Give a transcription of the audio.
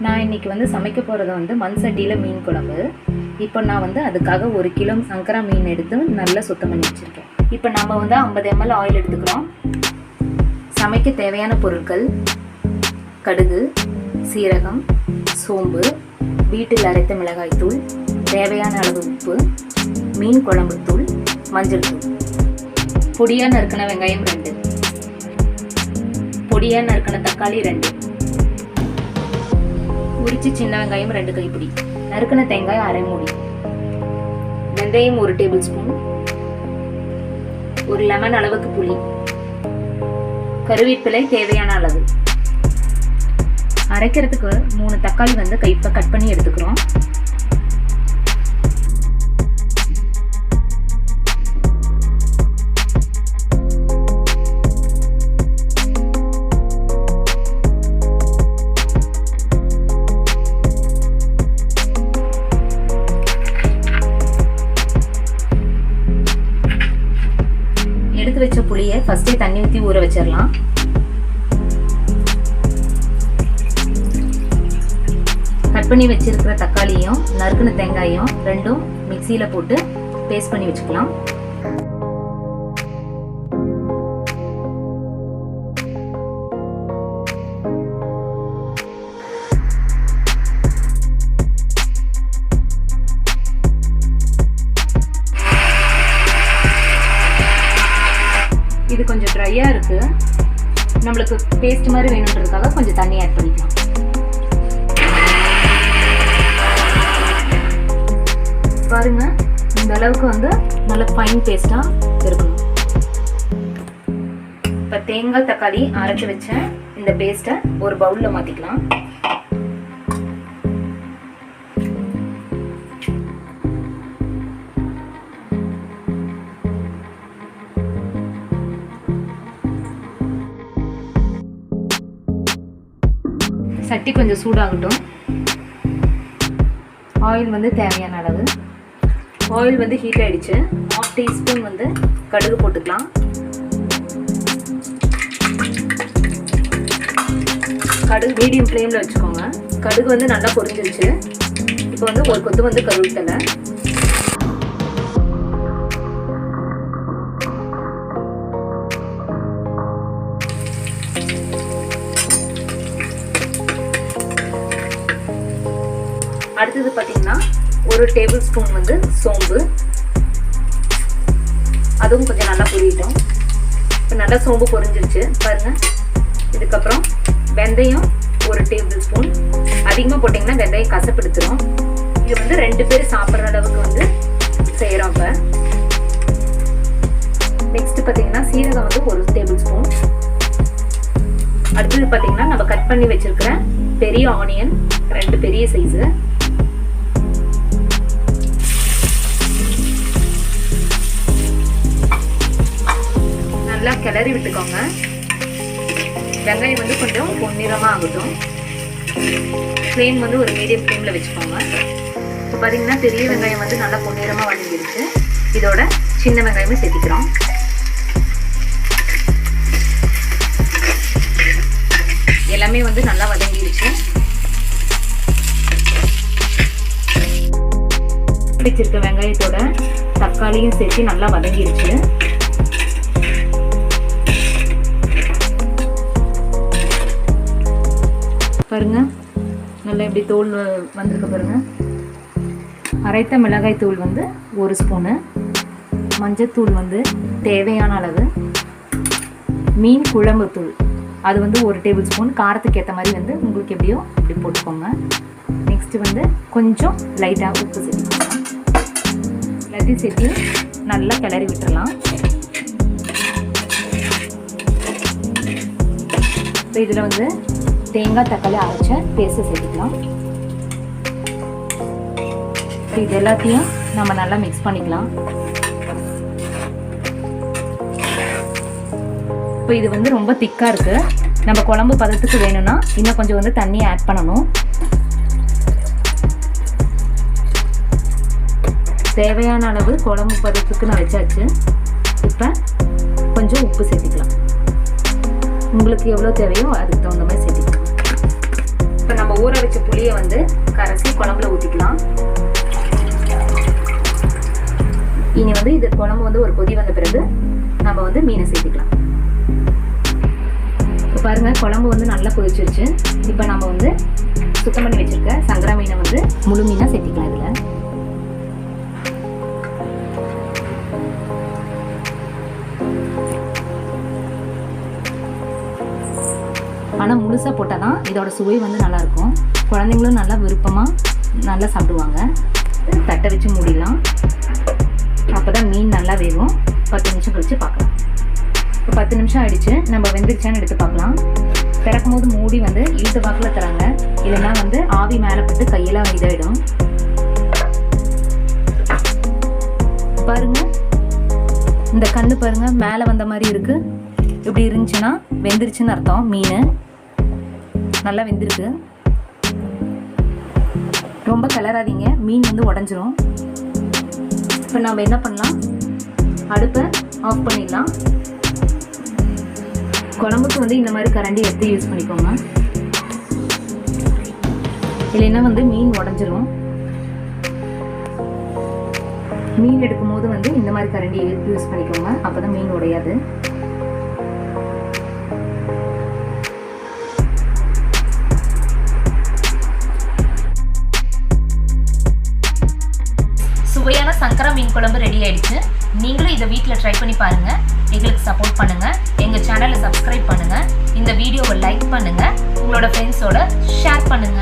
நான் இன்றைக்கி வந்து சமைக்க போகிறது வந்து மண் சட்டியில் மீன் குழம்பு. இப்போ நான் வந்து அதுக்காக 1 கிலோ சங்கரா மீன் எடுத்து நல்லா சுத்தம் பண்ணி வச்சுருக்கேன். இப்போ நம்ம வந்து 50 ml ஆயில் எடுத்துக்கிறோம். சமைக்க தேவையான பொருட்கள்: கடுகு, சீரகம், சோம்பு, வீட்டில் அரைத்த மிளகாய் தூள், தேவையான அளவு உப்பு, மீன் குழம்பு தூள், மஞ்சள் தூள், பொடியாக நறுக்கின வெங்காயம் 2, பொடியாக நறுக்கின தக்காளி 2, உரிச்சு சின்ன வெங்காயம் 2 கைப்பிடி, நறுக்கின தேங்காய் அரை மூடி, வெந்தயம் 1 டேபிள் ஸ்பூன், ஒரு லெமன் அளவுக்கு புளி, கருவேப்பிலை தேவையான அளவு. அரைக்கிறதுக்கு 3 தக்காளி வந்து கட் பண்ணி எடுத்துக்கிறோம். எடுத்து வச்ச புளியை ஃபர்ஸ்டே தண்ணி ஊற்றி ஊற வச்சிடலாம். கட் பண்ணி வச்சிருக்கிற தக்காளியும் நறுக்குன தேங்காயும் 2ம் மிக்சியில் போட்டு பேஸ்ட் பண்ணி வச்சுக்கலாம். இது கொஞ்சம் ட்ரையாக இருக்குது. நம்மளுக்கு பேஸ்ட் மாதிரி வேணுன்றதுக்காக கொஞ்சம் தண்ணி ஆட் பண்ணிக்கலாம். பாருங்க, இந்த அளவுக்கு வந்து நல்ல ஃபைன் பேஸ்ட்டாக இருக்கணும். இப்போ தேங்காய் தக்காளி அரைச்சி வச்ச இந்த பேஸ்ட்டை ஒரு பவுலில் மாற்றிக்கலாம். சட்டி கொஞ்சம் சூடாகட்டும். ஆயில் வந்து தேவையான அளவு. ஆயில் வந்து ஹீட் ஆகிடுச்சு. 1/2 டீஸ்பூன் வந்து கடுகு போட்டுக்கலாம். கடுகு மீடியம் ஃப்ளேமில் வச்சுக்கோங்க. கடுகு வந்து நல்லா பொரிஞ்சிருச்சு. இப்போ வந்து ஒரு கொத்து வந்து கருவேப்பிலை, அடுத்தது பார்த்தீங்கன்னா 1 டேபிள் ஸ்பூன் வந்து சோம்பு, அதுவும் கொஞ்சம் நல்லா பொரியட்டும். இப்போ நல்லா சோம்பு பொரிஞ்சிருச்சு பாருங்க. இதுக்கப்புறம் வெந்தயம் 1 டேபிள் ஸ்பூன். அதிகமாக போட்டிங்கன்னா வெந்தயம் கசப்படுத்துரும். இது வந்து 2 பேர் சாப்பிட்ற அளவுக்கு வந்து செய்கிறோம். இப்போ நெக்ஸ்ட் பார்த்தீங்கன்னா சீரகம் வந்து 1 டேபிள் ஸ்பூன். அடுத்தது பார்த்தீங்கன்னா நம்ம கட் பண்ணி வச்சிருக்கிற பெரிய ஆனியன் 2 பெரிய சைஸு, நல்லா கிளறி விட்டுக்கோங்க. வெங்காயம் வந்து கொஞ்சம் பொன்னிறமாக ஆகட்டும். ஃப்ளேம் வந்து ஒரு மீடியம் ஃப்ளேமில் வச்சுக்கோங்க. இப்போ பார்த்தீங்கன்னா பெரிய வெங்காயம் வந்து நல்லா பொன்னிறமாக வதங்கிடுச்சு. இதோட சின்ன வெங்காயமே சேர்த்திக்கிறோம். எல்லாமே வந்து நல்லா வதங்கிடுச்சு. வச்சிருக்க வெங்காயத்தோட தக்காளியும் சேர்த்து நல்லா வதங்கிடுச்சு. பாருங்க, நல்லா இப்படி தோல் வந்திருக்க பாருங்க. அரைத்த மிளகாய் தூள் வந்து 1 ஸ்பூனு, மஞ்சத்தூள் வந்து தேவையான அளவு, மீன் குழம்பு தூள் அது வந்து 1 டேபிள் ஸ்பூன். காரத்துக்கு ஏற்ற மாதிரி வந்து உங்களுக்கு எப்படியோ இப்படி போட்டுக்கோங்க. நெக்ஸ்ட்டு வந்து கொஞ்சம் லைட்டாக உப்பு சேர்த்துக்கோங்க. எல்லாத்தையும் சேர்த்து நல்லா கிளறி விட்டுடலாம். இப்போ இதில் வந்து தேங்காய் தக்காளி அரைச்ச பேஸ்ட்டை சேர்த்துக்கலாம். இது எல்லாத்தையும் நம்ம நல்லா மிக்ஸ் பண்ணிக்கலாம். இப்போ இது வந்து ரொம்ப திக்காக இருக்குது. நம்ம குழம்பு பதத்துக்கு வேணும்னா இன்னும் கொஞ்சம் வந்து தண்ணி ஆட் பண்ணணும். தேவையான அளவு குழம்பு பதத்துக்கு நான் வச்சாச்சு. இப்போ கொஞ்சம் உப்பு சேர்த்துக்கலாம். உங்களுக்கு எவ்வளோ தேவையோ அதுக்கு தகுந்த மாதிரி சேர்த்துக்கலாம். இப்போ நம்ம நம்ம ஊற வச்ச புளியை வந்து கரைச்சி குழம்புல ஊற்றிக்கலாம். இனி வந்து இது குழம்பு வந்து ஒரு கொதி வந்த பிறகு நம்ம வந்து மீனை சேர்த்துக்கலாம். இப்போ பாருங்க குழம்பு வந்து நல்லா கொதிச்சிருச்சு. இப்போ நம்ம வந்து சுத்தம் பண்ணி வச்சிருக்க சங்கரா மீனை வந்து முழு மீனாக சேர்த்திக்கலாம். இதில் ஆனால் முழுசாக போட்டால் தான் இதோட சுவை வந்து நல்லாயிருக்கும். குழந்தைங்களும் நல்லா விருப்பமாக நல்லா சாப்பிடுவாங்க. தட்டை வச்சு மூடிடலாம். அப்போ தான் மீன் நல்லா வேகும். 10 நிமிஷம் கழித்து பார்க்கலாம். இப்போ 10 நிமிஷம் ஆகிடுச்சு. நம்ம வெந்துருச்சான்னு எடுத்து பார்க்கலாம். திறக்கும் போது மூடி வந்து இழுத்து வாக்கில் தராங்க. இல்லைன்னா வந்து ஆவி மேலே பட்டு கையெல்லாம் இதாகிடும். பாருங்க, இந்த கண்ணு பாருங்க மேலே வந்த மாதிரி இருக்குது. இப்படி இருந்துச்சுன்னா வெந்துருச்சுன்னு அர்த்தம். மீன் நல்லா வெந்திருக்கு. ரொம்ப கிளறாதீங்க, மீன் வந்து உடஞ்சிரும். இப்போ நம்ம என்ன பண்ணலாம், அடுப்பை ஆஃப் பண்ணிடலாம். குழம்புக்கு வந்து இந்த மாதிரி கரண்டி எடுத்து யூஸ் பண்ணிக்கோங்க. இல்லைன்னா வந்து மீன் உடஞ்சிரும். மீன் எடுக்கும் போது வந்து இந்த மாதிரி கரண்டி யூஸ் பண்ணிக்கோங்க. அப்போ தான் மீன் உடையாது. சுவையான சங்கரா மீன் குழம்பு ரெடி ஆயிடுச்சு. நீங்களும் இதை வீட்டில் ட்ரை பண்ணி பாருங்க. எங்களுக்கு சப்போர்ட் பண்ணுங்க. எங்க சேனலை சப்ஸ்கிரைப் பண்ணுங்க. இந்த வீடியோவை லைக் பண்ணுங்க. உங்களோட ஃப்ரெண்ட்ஸோட ஷேர் பண்ணுங்க.